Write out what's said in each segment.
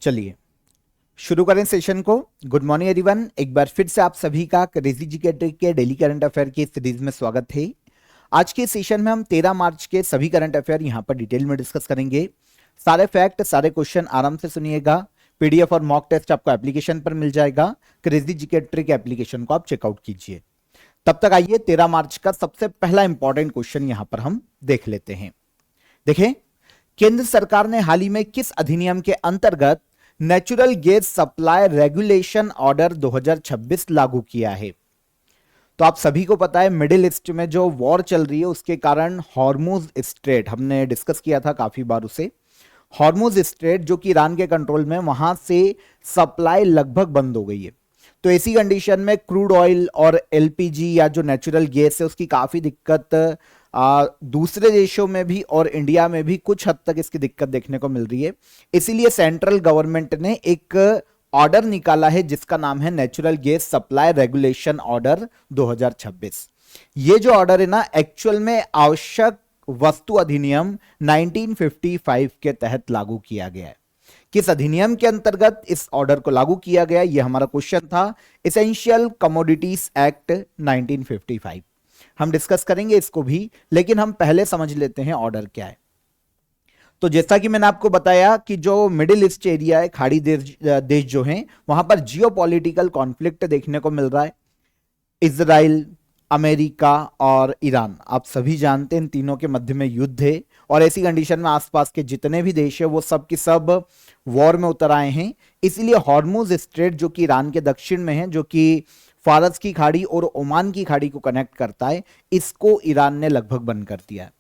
चलिए शुरू करें सेशन को। गुड मॉर्निंग एवरीवन, एक बार फिर से आप सभी का क्रेजी जीके ट्रिक के डेली करंट अफेयर की सीरीज में स्वागत है। आज के सेशन में हम 13 मार्च के सभी करंट अफेयर यहां पर डिटेल में डिस्कस करेंगे। सारे फैक्ट, सारे क्वेश्चन आराम से सुनिएगा। पीडीएफ और मॉक टेस्ट आपको एप्लीकेशन पर मिल जाएगा। क्रेजी जीके ट्रिक एप्लीकेशन को आप चेकआउट कीजिए। तब तक आइए 13 मार्च का सबसे पहला इंपॉर्टेंट क्वेश्चन यहां पर हम देख लेते हैं। देखें, केंद्र सरकार ने हाल ही में किस अधिनियम के अंतर्गत natural gas supply regulation order 2026 लागू किया है? तो आप सभी को पता है मिडिल ईस्ट में जो वॉर चल रही है उसके कारण हॉर्मुज स्ट्रेट, हमने डिस्कस किया था काफी बार उसे, हॉर्मुज स्ट्रेट जो कि ईरान के कंट्रोल में, वहां से सप्लाई लगभग बंद हो गई है। तो ऐसी कंडीशन में क्रूड ऑयल और एलपीजी या जो नेचुरल गैस है उसकी काफी दिक्कत दूसरे देशों में भी और इंडिया में भी कुछ हद तक इसकी दिक्कत देखने को मिल रही है। इसीलिए सेंट्रल गवर्नमेंट ने एक ऑर्डर निकाला है जिसका नाम है natural gas supply regulation order 2026। ये जो ऑर्डर है ना, एक्चुअल में आवश्यक वस्तु अधिनियम 1955 के तहत लागू किया गया है। किस अधिनियम के अंतर्गत इस ऑर्डर को लागू किया गया, यह हमारा क्वेश्चन था। एसेंशियल कमोडिटीज एक्ट 1955 हम डिस्कस करेंगे इसको भी, लेकिन हम पहले समझ लेते हैं ऑर्डर क्या है। तो जैसा कि मैंने आपको बताया कि जो मिडिल ईस्ट एरिया है, खाड़ी देश जो हैं, वहां पर जियोपॉलिटिकल कॉन्फ्लिक्ट देखने को मिल रहा है। इजराइल, अमेरिका और ईरान, आप सभी जानते हैं इन तीनों के मध्य में युद्ध है। और ऐसी कंडीशन में आसपास के जितने भी देश है वो सब की सब वॉर में उतर आए हैं। इसलिए हॉर्मुज स्ट्रेट जो कि ईरान के दक्षिण में है, जो कि फारस की खाड़ी और ओमान की खाड़ी को कनेक्ट करता है, इसको ईरान ने लगभग बंद कर दिया है।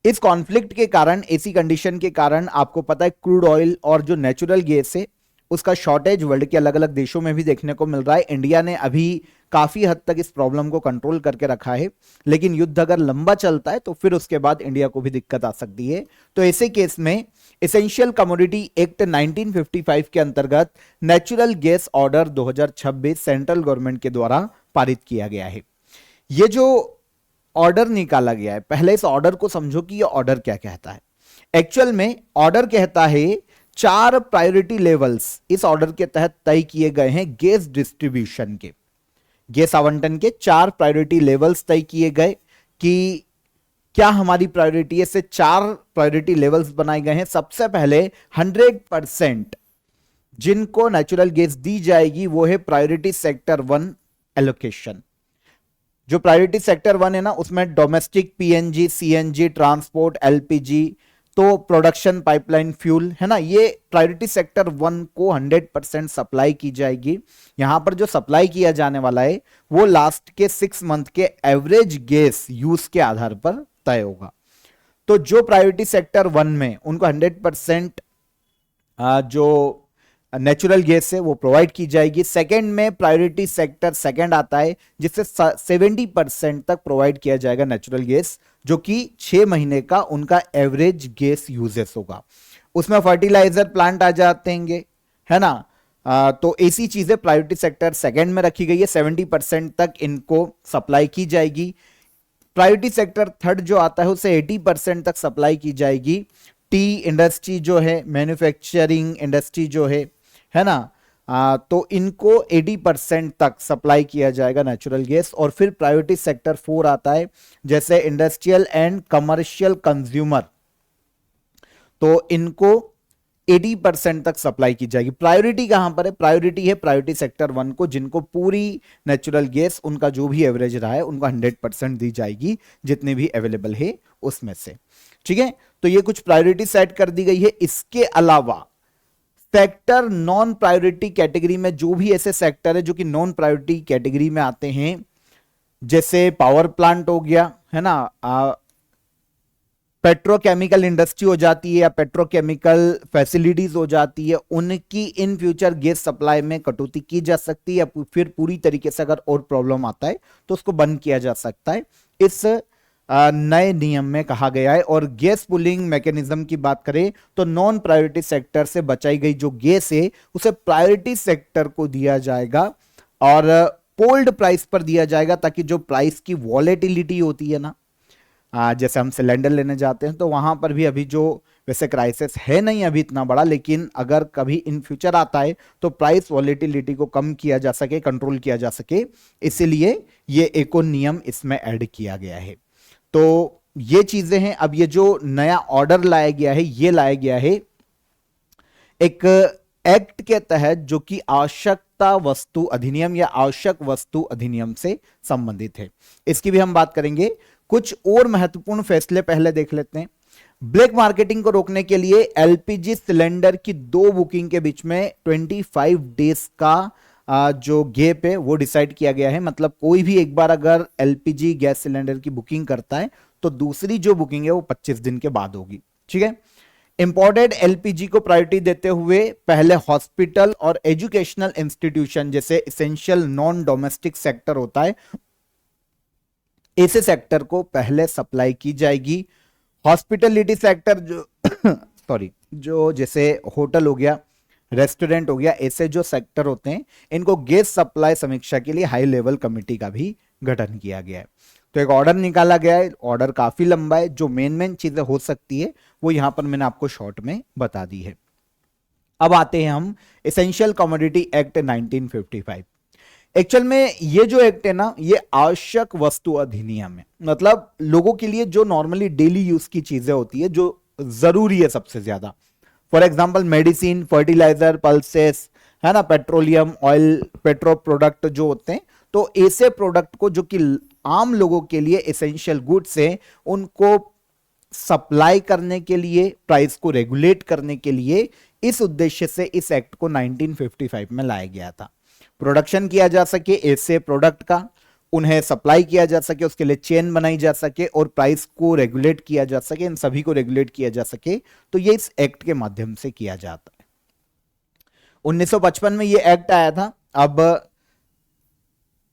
इस कॉन्फ्लिक्ट के कारण, ऐसी कंडीशन के कारण आपको पता है क्रूड ऑयल और जो नेचुरल गैस है उसका शॉर्टेज वर्ल्ड के अलग अलग देशों में भी देखने को मिल रहा है। इंडिया ने अभी काफी हद तक इस प्रॉब्लम को कंट्रोल करके रखा है, लेकिन युद्ध अगर लंबा चलता है तो फिर उसके बाद इंडिया को भी दिक्कत आ सकती है। तो ऐसे केस में एसेंशियल कमोडिटी एक्ट 1955 के अंतर्गत natural gas order 2026 central government के द्वारा पारित किया गया है। यह जो ऑर्डर निकाला गया है, पहले इस ऑर्डर को समझो कि यह ऑर्डर क्या कहता है। एक्चुअल में ऑर्डर कहता है 4 प्रायोरिटी लेवल्स इस ऑर्डर के तहत तय किए गए हैं। गैस डिस्ट्रीब्यूशन के, गैस आवंटन के 4 प्रायोरिटी लेवल्स तय किए गए कि क्या हमारी प्रायोरिटी है, से 4 प्रायोरिटी लेवल्स बनाए गए हैं। सबसे पहले 100% जिनको नेचुरल गैस दी जाएगी वो है प्रायोरिटी सेक्टर 1 एलोकेशन। जो प्रायोरिटी सेक्टर 1 है ना, उसमें domestic PNG, CNG, transport, LPG, तो प्रोडक्शन पाइपलाइन फ्यूल है ना, ये प्रायोरिटी सेक्टर 1 को 100% सप्लाई की जाएगी। यहां पर जो सप्लाई किया जाने वाला है वो लास्ट के 6 मंथ के एवरेज गैस यूज के आधार पर तय होगा। तो जो प्रायोरिटी सेक्टर 1 में उनको 100% जो नेचुरल गैस है वो प्रोवाइड की जाएगी। सेकंड में प्रायोरिटी सेक्टर सेकंड आता है जिससे 70% तक प्रोवाइड किया जाएगा नेचुरल गैस, जो कि 6 महीने का उनका एवरेज गैस यूजेस होगा। उसमें फर्टिलाइजर प्लांट आ जाते हैं, है ना। तो ऐसी चीजें प्रायोरिटी सेक्टर सेकंड में रखी गई है। 70% तक इनको सप्लाई की जाएगी। प्रायोरिटी सेक्टर थर्ड जो आता है उसे 80% तक सप्लाई की जाएगी। टी इंडस्ट्री जो है, मैन्युफैक्चरिंग इंडस्ट्री जो है ना, तो इनको 80% तक सप्लाई किया जाएगा नेचुरल गैस। और फिर प्रायोरिटी सेक्टर 4 आता है, जैसे इंडस्ट्रियल एंड कमर्शियल कंज्यूमर, तो इनको 80% तक सप्लाई की जाएगी। प्रायोरिटी कहां पर है? प्रायोरिटी है प्रायोरिटी सेक्टर 1 को, जिनको पूरी नेचुरल गैस उनका जो भी एवरेज रहा है उनको 100% दी जाएगी, जितने भी अवेलेबल है उसमें से। ठीक है, तो ये कुछ प्रायोरिटी सेट कर दी गई है। इसके अलावा सेक्टर नॉन प्रायोरिटी कैटेगरी में जो भी ऐसे सेक्टर है जो कि नॉन प्रायोरिटी कैटेगरी में आते हैं, जैसे पावर प्लांट हो गया, है ना, पेट्रोकेमिकल इंडस्ट्री हो जाती है या पेट्रोकेमिकल फैसिलिटीज हो जाती है, उनकी इन फ्यूचर गैस सप्लाई में कटौती की जा सकती है, या फिर पूरी तरीके से अगर और प्रॉब्लम आता है तो उसको बंद किया जा सकता है, इस नए नियम में कहा गया है। और गैस पुलिंग मैकेनिज्म की बात करें तो नॉन प्रायोरिटी सेक्टर से बचाई गई जो गैस है उसे प्रायोरिटी सेक्टर को दिया जाएगा और पोल्ड प्राइस पर दिया जाएगा, ताकि जो प्राइस की वॉलेटिलिटी होती है ना, जैसे हम सिलेंडर लेने जाते हैं तो वहां पर भी अभी जो वैसे क्राइसिस है नहीं अभी इतना बड़ा, लेकिन अगर कभी इन फ्यूचर आता है तो प्राइस वॉलेटिलिटी को कम किया जा सके, कंट्रोल किया जा सके, इसीलिए ये एक और नियम इसमें ऐड किया गया है। तो ये चीजें हैं। अब ये जो नया ऑर्डर लाया गया है, ये लाया गया है एक एक्ट के तहत जो कि आवश्यकता वस्तु अधिनियम या आवश्यक वस्तु अधिनियम से संबंधित है। इसकी भी हम बात करेंगे। कुछ और महत्वपूर्ण फैसले पहले देख लेते हैं। ब्लैक मार्केटिंग को रोकने के लिए एलपीजी सिलेंडर की दो बुकिंग के बीच में 25 डेज का जो गैप है वो डिसाइड किया गया है। मतलब कोई भी एक बार अगर एलपीजी गैस सिलेंडर की बुकिंग करता है तो दूसरी जो बुकिंग है वो 25 दिन के बाद होगी। ठीक है। इंपोर्टेड एलपीजी को प्रायोरिटी देते हुए पहले हॉस्पिटल और एजुकेशनल इंस्टीट्यूशन जैसे इसेंशियल नॉन डोमेस्टिक सेक्टर होता है, ऐसे सेक्टर को पहले सप्लाई की जाएगी। हॉस्पिटलिटी सेक्टर जो सॉरी जो जैसे होटल हो गया, रेस्टोरेंट हो गया, ऐसे जो सेक्टर होते हैं इनको गैस सप्लाई समीक्षा के लिए हाई लेवल कमेटी का भी गठन किया गया है। तो एक ऑर्डर निकाला गया है, ऑर्डर काफी लंबा है। जो मेन चीजें हो सकती है वो यहां पर मैंने आपको शॉर्ट में बता दी है। अब आते हैं हम एसेंशियल कमोडिटी एक्ट 1955। एक्चुअल में ये जो एक्ट है ना, ये आवश्यक वस्तु अधिनियम है। मतलब लोगों के लिए जो नॉर्मली डेली यूज की चीजें होती है, जो जरूरी है सबसे ज्यादा, for example medicine, fertiliser, pulses, है ना, पेट्रोलियम, ऑयल, पेट्रो प्रोडक्ट जो होते हैं, तो ऐसे प्रोडक्ट को जो कि आम लोगों के लिए एसेंशियल गुड्स है, उनको सप्लाई करने के लिए, प्राइस को रेगुलेट करने के लिए, इस उद्देश्य से इस एक्ट को 1955 में लाया गया था। प्रोडक्शन किया जा सके ऐसे प्रोडक्ट का, उन्हें सप्लाई किया जा सके, उसके लिए चेन बनाई जा सके और प्राइस को रेगुलेट किया जा सके, इन सभी को रेगुलेट किया जा सके, तो ये इस एक्ट के माध्यम से किया जाता है। 1955 में ये एक्ट आया था। अब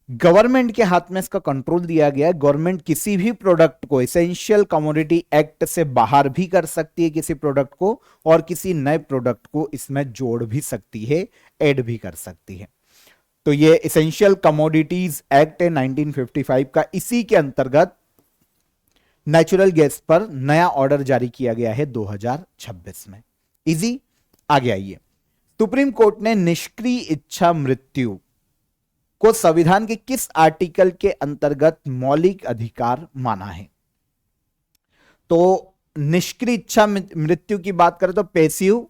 गवर्नमेंट के हाथ में इसका कंट्रोल दिया गया है। गवर्नमेंट किसी भी प्रोडक्ट को एसेंशियल कमोडिटी एक्ट से बाहर भी कर सकती है, किसी प्रोडक्ट को, और किसी नए प्रोडक्ट को इसमें जोड़ भी सकती है, ऐड भी कर सकती है। तो ये एसेंशियल कमोडिटीज एक्ट है 1955 का। इसी के अंतर्गत नेचुरल गैस पर नया ऑर्डर जारी किया गया है 2026 में। इजी। आगे आइए। सुप्रीम कोर्ट ने निष्क्रिय इच्छा मृत्यु को संविधान के किस आर्टिकल के अंतर्गत मौलिक अधिकार माना है? तो निष्क्रिय इच्छा मृत्यु की बात करें तो पैसिव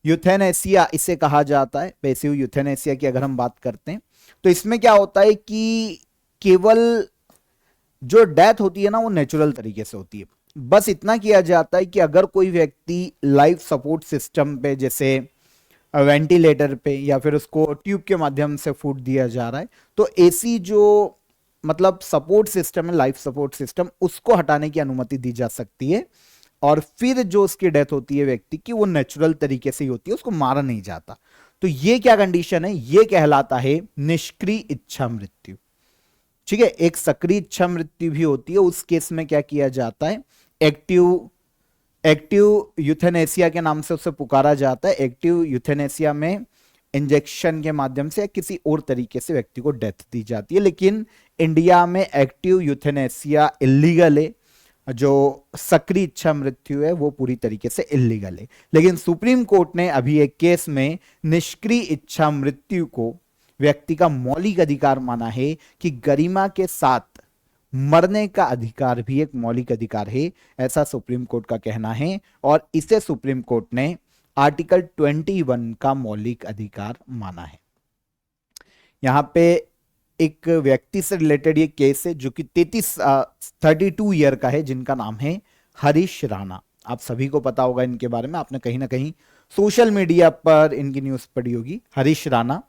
यूथेनेसिया इसे कहा जाता है। पैसिव यूथेनेसिया की अगर हम बात करते हैं तो इसमें क्या होता है कि केवल जो डेथ होती है ना वो नेचुरल तरीके से होती है। बस इतना किया जाता है कि अगर कोई व्यक्ति लाइफ सपोर्ट सिस्टम पे, जैसे वेंटिलेटर पे, या फिर उसको ट्यूब के माध्यम से फूड दिया जा रहा है, तो ऐसी जो मतलब सपोर्ट सिस्टम है, लाइफ सपोर्ट सिस्टम, उसको हटाने की अनुमति दी जा सकती है। और फिर जो उसकी डेथ होती है व्यक्ति की, वो नेचुरल तरीके से ही होती है, उसको मारा नहीं जाता। तो ये क्या कंडीशन है? ये कहलाता है निष्क्रिय इच्छा मृत्यु। ठीक है। एक सक्रिय इच्छा मृत्यु भी होती है। उस केस में क्या किया जाता है? एक्टिव यूथेनेसिया के नाम से उसे पुकारा जाता है। एक्टिव यूथेनेसिया में इंजेक्शन के माध्यम से या किसी और तरीके से व्यक्ति को डेथ दी जाती है। लेकिन इंडिया में एक्टिव यूथेनेसिया इलीगल है। जो सक्रिय इच्छा मृत्यु है वो पूरी तरीके से इलीगल है। लेकिन सुप्रीम कोर्ट ने अभी एक केस में निष्क्रिय इच्छा मृत्यु को व्यक्ति का मौलिक अधिकार माना है कि गरिमा के साथ मरने का अधिकार भी एक मौलिक अधिकार है, ऐसा सुप्रीम कोर्ट का कहना है। और इसे सुप्रीम कोर्ट ने आर्टिकल 21 का मौलिक अधिकार माना है। यहां पे एक व्यक्ति से रिलेटेड ये केस है जो कि 32 ईयर का है, जिनका नाम है हरीश राणा। आप सभी को पता होगा इनके बारे में, आपने कहीं ना कहीं सोशल मीडिया पर इनकी न्यूज पढ़ी होगी। हरीश राणा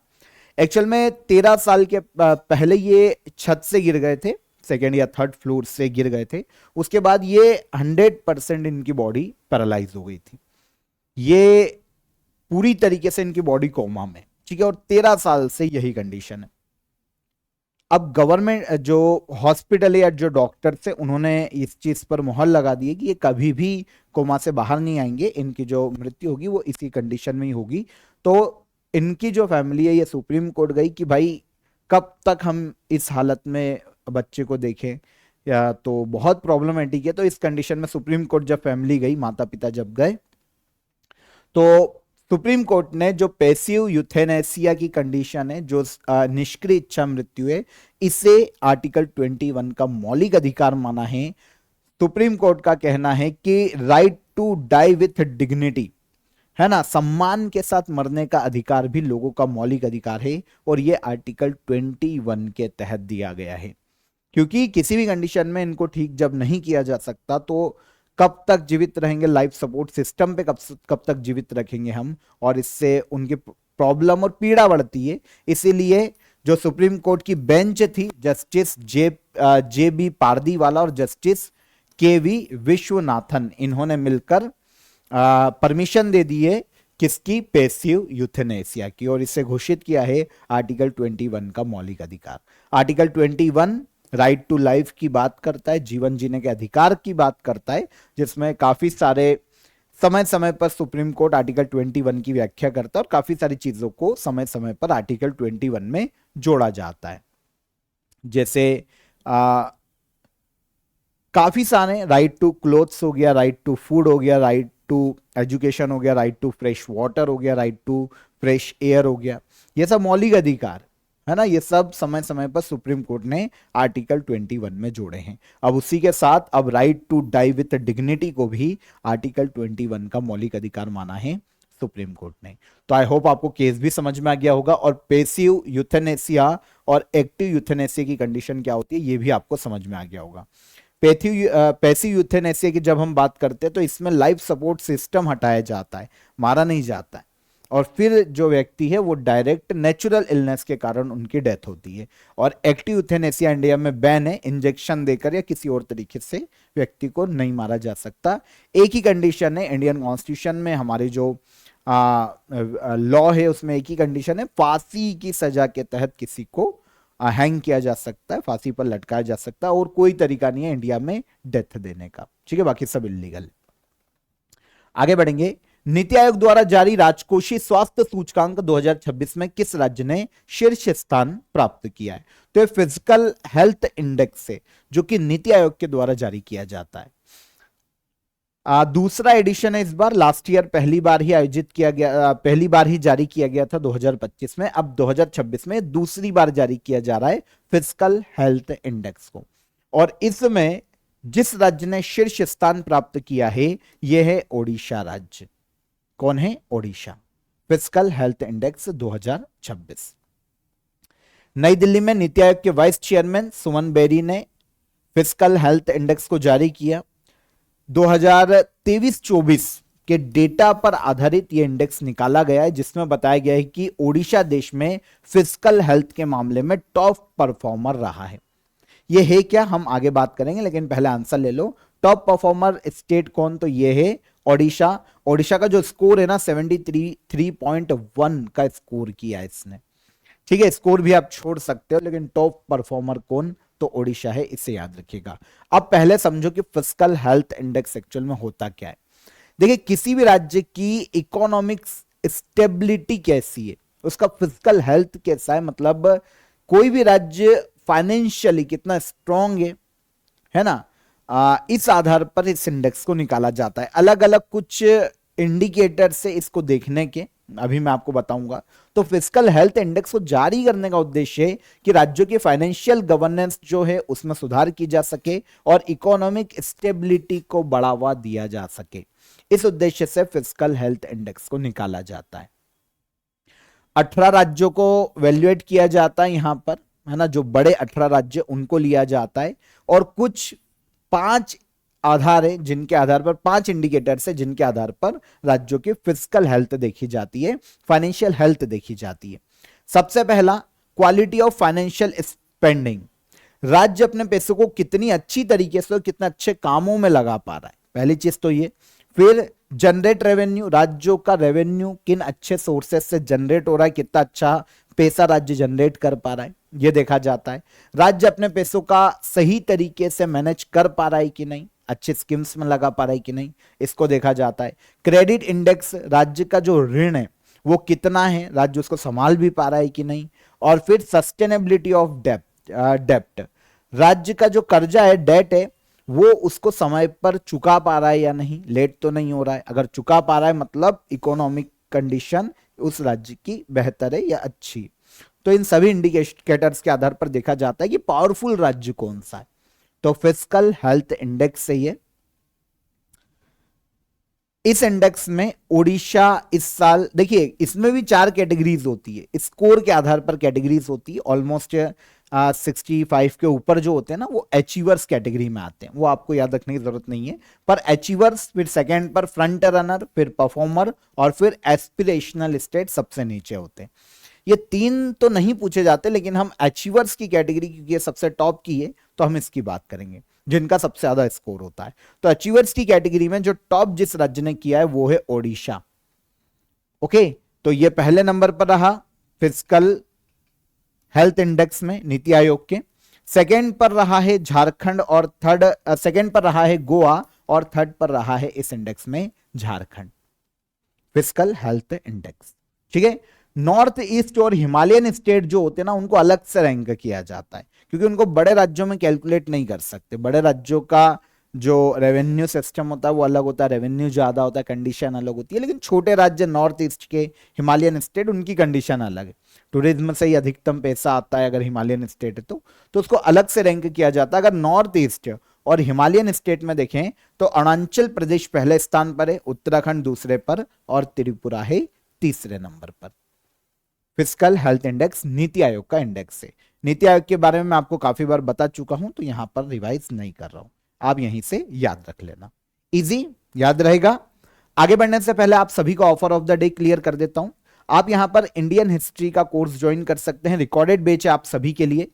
एक्चुअल में 13 साल के पहले ये छत से गिर गए थे, सेकेंड या थर्ड फ्लोर से गिर गए थे। उसके बाद ये 100% इनकी बॉडी पैरालाइज हो गई थी। ये पूरी तरीके से इनकी बॉडी कोमा में, ठीक है, और 13 साल से यही कंडीशन है। अब गवर्नमेंट जो हॉस्पिटल या जो डॉक्टर से उन्होंने इस चीज पर मुहर लगा दी है कि ये कभी भी कोमा से बाहर नहीं आएंगे, इनकी जो मृत्यु होगी वो इसी कंडीशन में ही होगी। तो इनकी जो फैमिली है ये सुप्रीम कोर्ट गई कि भाई कब तक हम इस हालत में बच्चे को देखें, या तो बहुत प्रॉब्लमेटिक है। तो इस कंडीशन में सुप्रीम कोर्ट जब फैमिली गई, माता पिता जब गए, तो सुप्रीम कोर्ट ने जो पैसिव यूथेनेसिया की कंडीशन है, जो निष्क्रिय इच्छा मृत्यु है, इसे आर्टिकल 21 का मौलिक अधिकार माना है। सुप्रीम कोर्ट का कहना है कि right to die with dignity, है ना, सम्मान के साथ मरने का अधिकार भी लोगों का मौलिक अधिकार है, और यह आर्टिकल 21 के तहत दिया गया है। क्योंकि किसी भी कंडीशन में इनको ठीक जब नहीं किया जा सकता तो कब तक जीवित रहेंगे, लाइफ सपोर्ट सिस्टम पे कब तक जीवित रखेंगे हम, और इससे उनकी प्रॉब्लम और पीड़ा बढ़ती है। इसीलिए जो सुप्रीम कोर्ट की बेंच थी, जस्टिस जे बी पारदीवाला और जस्टिस के वी विश्वनाथन, इन्होंने मिलकर परमिशन दे दी है किसकी, पैसिव यूथेनेसिया की, और इसे घोषित किया है आर्टिकल 21 का मौलिक अधिकार। आर्टिकल 21 राइट टू लाइफ की बात करता है, जीवन जीने के अधिकार की बात करता है, जिसमें काफी सारे समय समय पर सुप्रीम कोर्ट आर्टिकल 21 की व्याख्या करता है, और काफी सारी चीजों को समय समय पर आर्टिकल 21 में जोड़ा जाता है। जैसे काफी सारे, राइट टू क्लोथ्स हो गया, राइट टू फूड हो गया, राइट टू एजुकेशन हो गया, राइट टू फ्रेश वाटर हो गया, राइट टू फ्रेश एयर हो गया, ये सब मौलिक अधिकार है ना। ये सब समय समय पर सुप्रीम कोर्ट ने आर्टिकल 21 में जोड़े हैं। अब उसी के साथ अब right to die with dignity को भी आर्टिकल 21 का मौलिक अधिकार माना है सुप्रीम कोर्ट ने। तो आई होप आपको केस भी समझ में आ गया होगा, और पैसिव यूथेनेसिया और एक्टिव यूथेनेसिया की कंडीशन क्या होती है ये भी आपको समझ में आ गया होगा। पैसिव यूथेनेसिया की जब हम बात करते हैं तो इसमें लाइफ सपोर्ट सिस्टम हटाया जाता है, मारा नहीं जाता है, और फिर जो व्यक्ति है वो डायरेक्ट नेचुरल इलनेस के कारण उनकी डेथ होती है। और एक्टिव यूथेनेसिया इंडिया में बैन है, इंजेक्शन देकर या किसी और तरीके से व्यक्ति को नहीं मारा जा सकता। एक ही कंडीशन है इंडियन कॉन्स्टिट्यूशन में, हमारे जो लॉ है उसमें एक ही कंडीशन है, फांसी की सजा के तहत किसी को हैंग किया जा सकता है, फांसी पर लटकाया जा सकता है, और कोई तरीका नहीं है इंडिया में डेथ देने का, ठीक है, बाकी सब इलीगल। आगे बढ़ेंगे। नीति आयोग द्वारा जारी राजकोषीय स्वास्थ्य सूचकांक 2026 में किस राज्य ने शीर्ष स्थान प्राप्त किया है? तो ये फिजिकल हेल्थ इंडेक्स है जो कि नीति आयोग के द्वारा जारी किया जाता है। दूसरा एडिशन है इस बार, लास्ट ईयर पहली बार ही आयोजित किया गया, पहली बार ही जारी किया गया था 2025 में, अब 2026 में दूसरी बार जारी किया जा रहा है फिजिकल हेल्थ इंडेक्स को। और इसमें जिस राज्य ने शीर्ष स्थान प्राप्त किया है यह है ओडिशा राज्य। कौन है? ओडिशा। Physical health index 2026। नई दिल्ली में नीति आयोग के वाइस चेयरमैन सुमन बेरी ने फिजिकल हेल्थ इंडेक्स को जारी किया। 2023-24 के डेटा पर आधारित यह इंडेक्स निकाला गया है, जिसमें बताया गया है कि ओडिशा देश में फिजिकल हेल्थ के मामले में टॉप परफॉर्मर रहा है। यह है क्या, हम आगे बात करेंगे, लेकिन पहले आंसर ले लो। टॉप परफॉर्मर स्टेट कौन? तो यह है ओडिशा। ओडिशा का जो स्कोर है ना 73.1 का स्कोर किया है इसने, ठीक है, स्कोर भी आप छोड़ सकते हो, लेकिन टॉप परफॉर्मर कौन? तो ओडिशा है, इसे याद रखिएगा। अब पहले समझो कि फिजिकल हेल्थ इंडेक्स एक्चुअल में होता क्या है। देखिए, किसी भी राज्य की इकोनॉमिक स्टेबिलिटी कैसी है, उसका फिजिकल हेल्थ कैसा है, मतलब कोई भी राज्य फाइनेंशियली कितना स्ट्रांग है ना, इस आधार पर इस इंडेक्स को निकाला जाता है। अलग अलग कुछ इंडिकेटर से इसको देखने के अभी मैं आपको बताऊंगा। तो फिजिकल हेल्थ इंडेक्स को जारी करने का उद्देश्य है कि राज्यों की फाइनेंशियल गवर्नेंस जो है उसमें सुधार की जा सके और इकोनॉमिक स्टेबिलिटी को बढ़ावा दिया जा सके। इस उद्देश्य से फिजिकल हेल्थ इंडेक्स को निकाला जाता है। 18 राज्यों को वैल्यूएट किया जाता है यहां पर, है ना, जो बड़े 18 राज्य उनको लिया जाता है, और कुछ 5 आधार है जिनके आधार पर, 5 इंडिकेटर्स है जिनके आधार पर राज्यों की फिजिकल हेल्थ देखी जाती है, फाइनेंशियल हेल्थ देखी जाती है। सबसे पहला, क्वालिटी ऑफ फाइनेंशियल स्पेंडिंग। राज्य अपने पैसों को कितनी अच्छी तरीके से और कितने अच्छे कामों में लगा पा रहा है, पहली चीज तो ये। फिर जनरेट रेवेन्यू, राज्यों का रेवेन्यू किन अच्छे सोर्सेस से जनरेट हो रहा है, कितना अच्छा पैसा राज्य जनरेट कर पा रहा है, यह देखा जाता है। राज्य अपने पैसों का सही तरीके से मैनेज कर पा रहा है कि नहीं, अच्छे स्कीम्स में लगा पा रहा है कि नहीं, इसको देखा जाता है। क्रेडिट इंडेक्स, राज्य का जो ऋण है वो कितना है, राज्य उसको संभाल भी पा रहा है कि नहीं। और फिर सस्टेनेबिलिटी ऑफ डेप्ट, राज्य का जो कर्जा है, डेट है, वो उसको समय पर चुका पा रहा है या नहीं, लेट तो नहीं हो रहा है। अगर चुका पा रहा है मतलब इकोनॉमिक कंडीशन उस राज्य की बेहतर है या अच्छी। तो इन सभी इंडिकेटर्स के आधार पर देखा जाता है कि पावरफुल राज्य कौन सा है। तो फिस्कल हेल्थ इंडेक्स सही है। इस इंडेक्स में ओडिशा इस साल, देखिए इसमें भी 4 कैटेगरीज होती है, स्कोर के आधार पर कैटेगरीज होती है। ऑलमोस्ट 65 के ऊपर जो होते हैं ना, वो अचीवर्स कैटेगरी में आते हैं, वो आपको याद रखने की जरूरत नहीं है। पर अचीवर्स, फिर सेकंड पर फ्रंट रनर, फिर परफॉर्मर और फिर एस्पिरेशनल स्टेट सबसे नीचे होते हैं। ये 3 तो नहीं पूछे जाते, लेकिन हम अचीवर्स की कैटेगरी, क्योंकि ये सबसे टॉप की है, तो हम इसकी बात करेंगे, जिनका सबसे ज्यादा स्कोर होता है। तो अचीवर्स की कैटेगरी में जो टॉप जिस राज्य ने किया है वो है ओडिशा। ओके, तो ये पहले नंबर पर रहा फिजिकल हेल्थ इंडेक्स में नीति आयोग के। सेकंड पर रहा है झारखंड और थर्ड, सेकंड पर रहा है गोवा और थर्ड पर रहा है इस इंडेक्स में झारखंड, फिजिकल हेल्थ इंडेक्स। ठीक है, नॉर्थ ईस्ट और हिमालयन स्टेट जो होते हैं ना, उनको अलग से रैंक किया जाता है, क्योंकि उनको बड़े राज्यों में कैलकुलेट नहीं कर सकते। बड़े राज्यों का जो रेवेन्यू सिस्टम होता है वो अलग होता है, रेवेन्यू ज्यादा होता है, कंडीशन अलग होती है। लेकिन छोटे राज्य नॉर्थ ईस्ट के, हिमालयन स्टेट, उनकी कंडीशन अलग है। टूरिज्म से ही अधिकतम पैसा आता है अगर हिमालयन स्टेट है तो उसको अलग से रैंक किया जाता है। अगर नॉर्थ ईस्ट और हिमालयन स्टेट में देखें तो अरुणाचल प्रदेश पहले स्थान पर है, उत्तराखंड दूसरे पर और त्रिपुरा है तीसरे नंबर पर। Physical health index NITI Aayog का इंडेक्स है। नीति आयोग के बारे में मैं आपको काफी बार बता चुका हूं, तो यहां पर रिवाइज नहीं कर रहा हूं, आप यहीं से याद रख लेना, इजी याद रहेगा। आगे बढ़ने से पहले आप सभी का offer of the day clear कर देता हूं। आप यहां पर इंडियन हिस्ट्री का कोर्स ज्वाइन कर सकते हैं, रिकॉर्डेड बैच है आप सभी के लिए।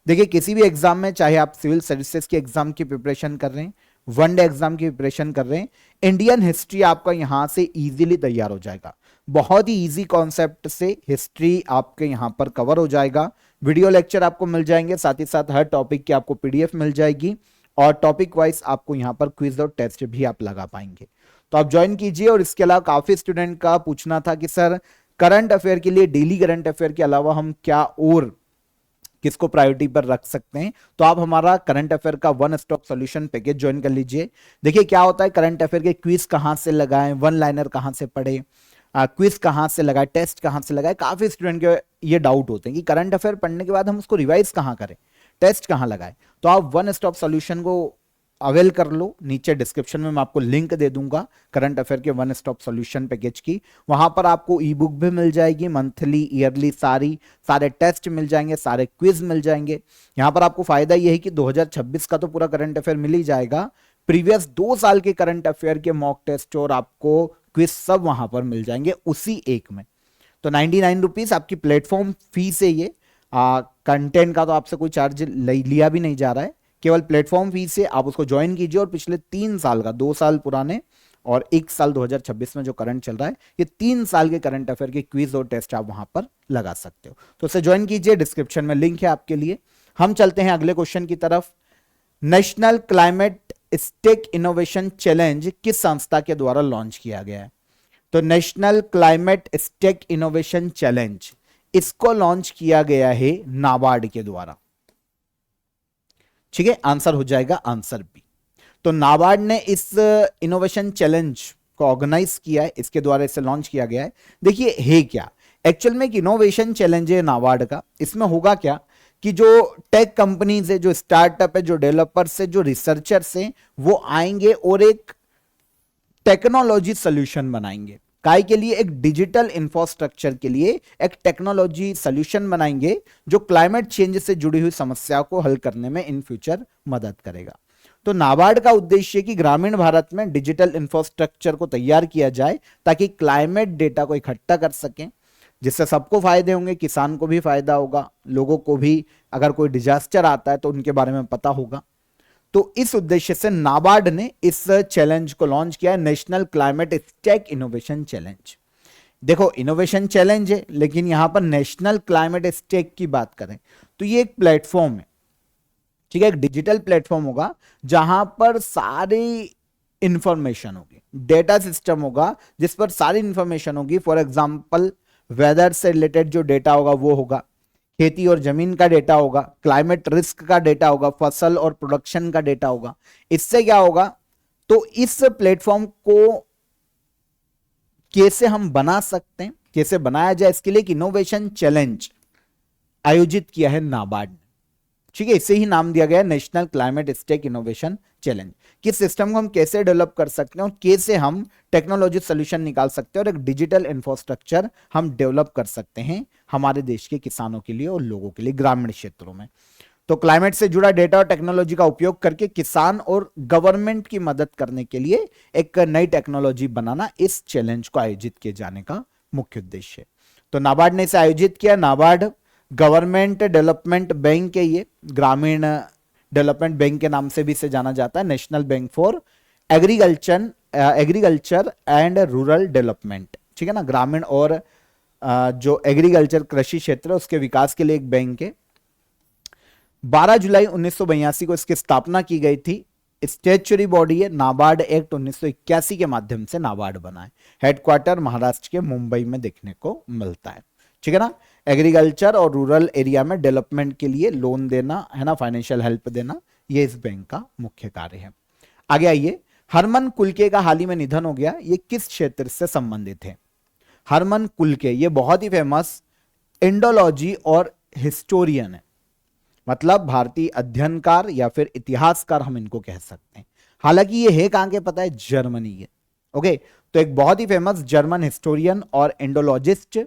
देखिए किसी भी एग्जाम में, चाहे आप सिविल सर्विसेज के एग्जाम की प्रिपरेशन कर रहे हैं, वनडे एग्जाम की प्रिपरेशन कर रहे हैं, इंडियन हिस्ट्री आपका यहां से इजीली तैयार हो जाएगा। बहुत ही इजी कॉन्सेप्ट से हिस्ट्री आपके यहां पर कवर हो जाएगा। वीडियो लेक्चर आपको मिल जाएंगे, साथ ही साथ हर टॉपिक की आपको पीडीएफ मिल जाएगी और टॉपिक वाइज आपको यहां पर क्विज और टेस्ट भी आप लगा पाएंगे। तो आप ज्वाइन कीजिए। और इसके अलावा काफी स्टूडेंट का पूछना था कि सर करंट अफेयर के लिए, डेली करंट अफेयर के अलावा हम क्या और किसको प्रायोरिटी पर रख सकते हैं, तो आप हमारा करंट अफेयर का one stop solution package join कर लीजिए। देखिए क्या होता है, करंट अफेयर के क्विज कहां से लगाएं, वन लाइनर कहां से पढ़े, क्विज कहां से लगाए, टेस्ट कहां से लगाए। काफी स्टूडेंट के ये डाउट होते हैं कि करंट अफेयर पढ़ने के बाद हम उसको रिवाइज कहां करें, टेस्ट कहां लगाए। तो आप वन स्टॉप सॉल्यूशन को अवेल कर लो। नीचे डिस्क्रिप्शन में मैं आपको लिंक दे दूंगा करंट अफेयर के वन स्टॉप सॉल्यूशन पैकेज की। वहां पर आपको ई बुक भी मिल जाएगी, मंथली ईयरली सारे टेस्ट मिल जाएंगे, सारे क्विज मिल जाएंगे। यहां पर आपको फायदा यह है कि 2026 का तो पूरा करंट अफेयर मिल ही जाएगा, प्रीवियस 2 साल के करंट अफेयर के मॉक टेस्ट और आपको क्विज सब वहां पर मिल जाएंगे उसी एक में। तो 99 रुपीज आपकी प्लेटफॉर्म फीस है ये। कंटेंट का तो आपसे कोई चार्ज लिया भी नहीं जा रहा है, केवल प्लेटफॉर्म फीस से आप उसको ज्वाइन कीजिए। और पिछले 3 साल का, 2 साल पुराने और 1 साल 2026 में जो करंट चल रहा है, ये 3 साल के करंट अफेयर के क्विज और टेस्ट आप वहां पर लगा सकते हो। तो उसे ज्वाइन कीजिए, डिस्क्रिप्शन में लिंक है आपके लिए। हम चलते हैं अगले क्वेश्चन की तरफ। National climate stake innovation challenge किस संस्था के द्वारा लॉन्च किया गया है? तो national climate stake innovation challenge, इसको लॉन्च किया गया है नाबार्ड के द्वारा। ठीक है, आंसर हो जाएगा आंसर बी। तो नाबार्ड ने इस इनोवेशन चैलेंज को ऑर्गेनाइज किया है, इसके द्वारा इसे लॉन्च किया गया है। देखिए है क्या, एक्चुअल में एक इनोवेशन चैलेंज है नाबार्ड का। इसमें होगा क्या कि जो टेक कंपनीज है, जो स्टार्टअप है, जो डेवलपर्स है, जो रिसर्चर्स हैं, वो आएंगे और एक टेक्नोलॉजी सॉल्यूशन बनाएंगे। काय के लिए? एक डिजिटल इंफ्रास्ट्रक्चर के लिए एक टेक्नोलॉजी सॉल्यूशन बनाएंगे जो क्लाइमेट चेंज से जुड़ी हुई समस्या को हल करने में इन फ्यूचर मदद करेगा। तो नाबार्ड का उद्देश्य कि ग्रामीण भारत में डिजिटल इंफ्रास्ट्रक्चर को तैयार किया जाए ताकि क्लाइमेट डेटा को इकट्ठा कर सकें, जिससे सबको फायदे होंगे, किसान को भी फायदा होगा, लोगों को भी अगर कोई डिजास्टर आता है तो उनके बारे में पता होगा। तो इस उद्देश्य से नाबार्ड ने इस चैलेंज को लॉन्च किया है, national climate stake innovation challenge. देखो इनोवेशन चैलेंज है, लेकिन यहां पर नेशनल क्लाइमेट स्टेक की बात करें तो ये एक प्लेटफॉर्म है। ठीक है, एक डिजिटल प्लेटफॉर्म होगा जहां पर सारी इंफॉर्मेशन होगी, डेटा सिस्टम होगा जिस पर सारी इंफॉर्मेशन होगी। फॉर एग्जाम्पल वेदर से रिलेटेड जो डेटा होगा वो होगा, खेती और जमीन का डेटा होगा, क्लाइमेट रिस्क का डेटा होगा, फसल और प्रोडक्शन का डेटा होगा। इससे क्या होगा, तो इस प्लेटफॉर्म को कैसे हम बना सकते हैं, कैसे बनाया जाए, इसके लिए एक इनोवेशन चैलेंज आयोजित किया है नाबार्ड ने। ठीक है, इसे ही नाम दिया गया है national climate stake innovation challenge. कि सिस्टम को हम कैसे डेवलप कर सकते हैं और कैसे हम टेक्नोलॉजी सोल्यूशन निकाल सकते हैं और एक डिजिटल इंफ्रास्ट्रक्चर हम डेवलप कर सकते हैं हमारे देश के किसानों के लिए और लोगों के लिए ग्रामीण क्षेत्रों में। तो क्लाइमेट से जुड़ा डेटा और टेक्नोलॉजी का उपयोग करके किसान और गवर्नमेंट की मदद करने के लिए एक नई टेक्नोलॉजी बनाना इस चैलेंज को आयोजित किए जाने का मुख्य उद्देश्य है। तो नाबार्ड ने इसे आयोजित किया। नाबार्ड गवर्नमेंट डेवलपमेंट बैंक है, ये ग्रामीण डेवलपमेंट बैंक के नाम से भी इसे जाना जाता है, national bank for agriculture and rural development. ठीक है ना, ग्रामीण और जो एग्रीकल्चर कृषि क्षेत्र है उसके विकास के लिए एक बैंक है। 12 जुलाई 1982 को इसकी स्थापना की गई थी। स्टैट्यूटरी बॉडी है। नाबार्ड एक्ट 1981 के माध्यम से नाबार्ड बना है। हेडक्वार्टर महाराष्ट्र के मुंबई में देखने को मिलता है। ठीक है ना, एग्रीकल्चर और रूरल एरिया में डेवलपमेंट के लिए लोन देना है ना, फाइनेंशियल हेल्प देना, ये इस बैंक का मुख्य कार्य है। आगे आइए, हरमन कुलके का हाल ही में निधन हो गया। ये किस क्षेत्र से संबंधित है? हरमन कुलके ये बहुत ही फेमस इंडोलॉजी और हिस्टोरियन है, मतलब भारतीय अध्ययनकार या फिर इतिहासकार हम इनको कह सकते हैं। हालांकि ये है कहां के पता है? जर्मनी के। ओके, तो एक बहुत ही फेमस जर्मन हिस्टोरियन और इंडोलॉजिस्ट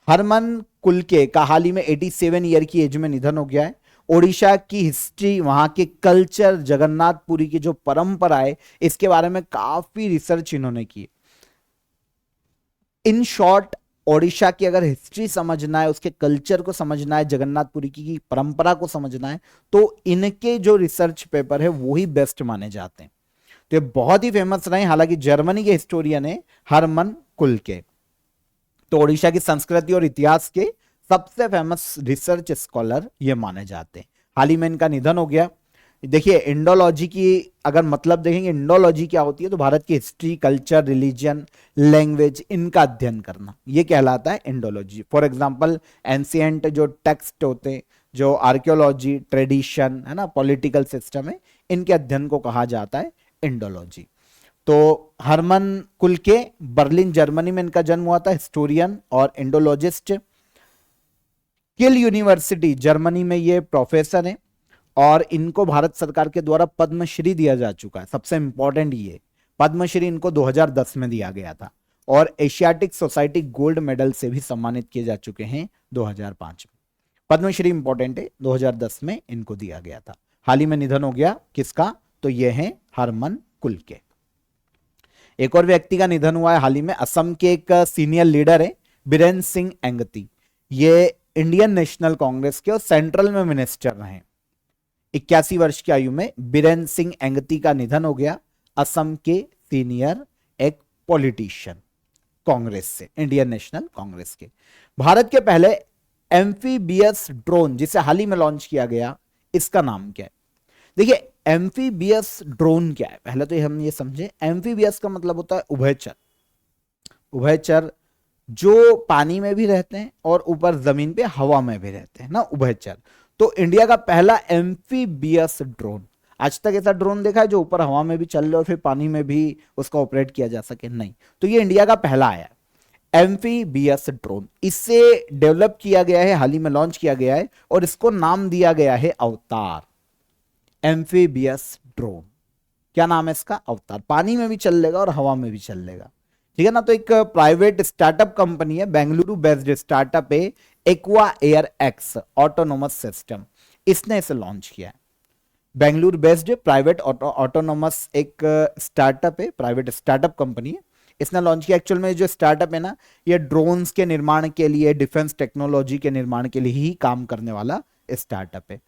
हरमन कुलके का हाल ही में 87 ईयर की एज में निधन हो गया है। ओडिशा की हिस्ट्री, वहां के कल्चर, जगन्नाथपुरी की जो परंपरा है, इसके बारे में काफी रिसर्च इन्होंने की। इन शॉर्ट, ओडिशा की अगर हिस्ट्री समझना है, उसके कल्चर को समझना है, जगन्नाथपुरी की परंपरा को समझना है, तो इनके जो रिसर्च पेपर है वो ही बेस्ट माने जाते हैं। तो ये बहुत ही फेमस रहे। हालांकि जर्मनी के हिस्टोरियन है हरमन कुलके। तो ओडिशा की संस्कृति और इतिहास के सबसे फेमस रिसर्च स्कॉलर ये माने जाते हैं। हाल ही में इनका निधन हो गया। देखिए, इंडोलॉजी की अगर मतलब देखेंगे, इंडोलॉजी क्या होती है, तो भारत की हिस्ट्री, कल्चर, रिलीजन, लैंग्वेज, इनका अध्ययन करना, ये कहलाता है इंडोलॉजी। फॉर एग्जांपल, एंशिएंट जो टेक्स्ट होते हैं, जो आर्कियोलॉजी, ट्रेडिशन है ना, पॉलिटिकल सिस्टम है, इनके अध्ययन को कहा जाता है इंडोलॉजी। तो हरमन कुलके बर्लिन जर्मनी में इनका जन्म हुआ था, हिस्टोरियन और इंडोलॉजिस्ट। किल यूनिवर्सिटी जर्मनी में ये प्रोफेसर हैं और इनको भारत सरकार के द्वारा पद्मश्री दिया जा चुका है। सबसे इंपॉर्टेंट ये, पद्मश्री इनको 2010 में दिया गया था और एशियाटिक सोसाइटी गोल्ड मेडल से भी सम्मानित किए जा चुके हैं 2005 में। पद्मश्री इंपॉर्टेंट है, 2010 में इनको दिया गया था। हाल ही में निधन हो गया किसका? तो ये है हरमन कुलके। एक और व्यक्ति का निधन हुआ है हाल ही में। असम के एक सीनियर लीडर है बीरेन सिंह एंगती। ये इंडियन नेशनल कांग्रेस के और सेंट्रल में मिनिस्टर रहे। 81 वर्ष की आयु में बीरेन सिंह एंगती का निधन हो गया। असम के सीनियर एक पॉलिटिशियन, कांग्रेस से, इंडियन नेशनल कांग्रेस के। भारत के पहले एम्फीबियस ड्रोन जिसे हाल ही में लॉन्च किया गया, इसका नाम क्या है? देखिए, एम्फीबियस ड्रोन क्या है, पहले तो हम ये समझे। एम्फीबियस का मतलब होता है उभयचर। उभयचर जो पानी में भी रहते हैं और ऊपर जमीन पे हवा में भी रहते हैं ना, उभयचर। तो इंडिया का पहला एम्फीबियस ड्रोन, आज तक ऐसा ड्रोन देखा है जो ऊपर हवा में भी चल रहे और फिर पानी में भी उसका ऑपरेट किया जा सके? नहीं। तो ये इंडिया का पहला आया एम्फीबियस ड्रोन। इससे डेवलप किया गया है, हाल ही में लॉन्च किया गया है और इसको नाम दिया गया है अवतार। एम्फीबियस ड्रोन, क्या नाम है इसका? अवतार। पानी में भी चल लेगा और हवा में भी चल लेगा। ठीक है ना। तो एक प्राइवेट स्टार्टअप कंपनी है, बेंगलुरु बेस्ड स्टार्टअप है aqua air x autonomous system, इसने इसे लॉन्च किया है। बेंगलुरु बेस्ड प्राइवेट ऑटोनोमस एक स्टार्टअप है, प्राइवेट स्टार्टअप कंपनी है, इसने लॉन्च किया। एक्चुअल में जो स्टार्टअप है ना, ये ड्रोन्स के निर्माण के लिए, डिफेंस टेक्नोलॉजी के निर्माण के लिए ही काम करने वाला स्टार्टअप है।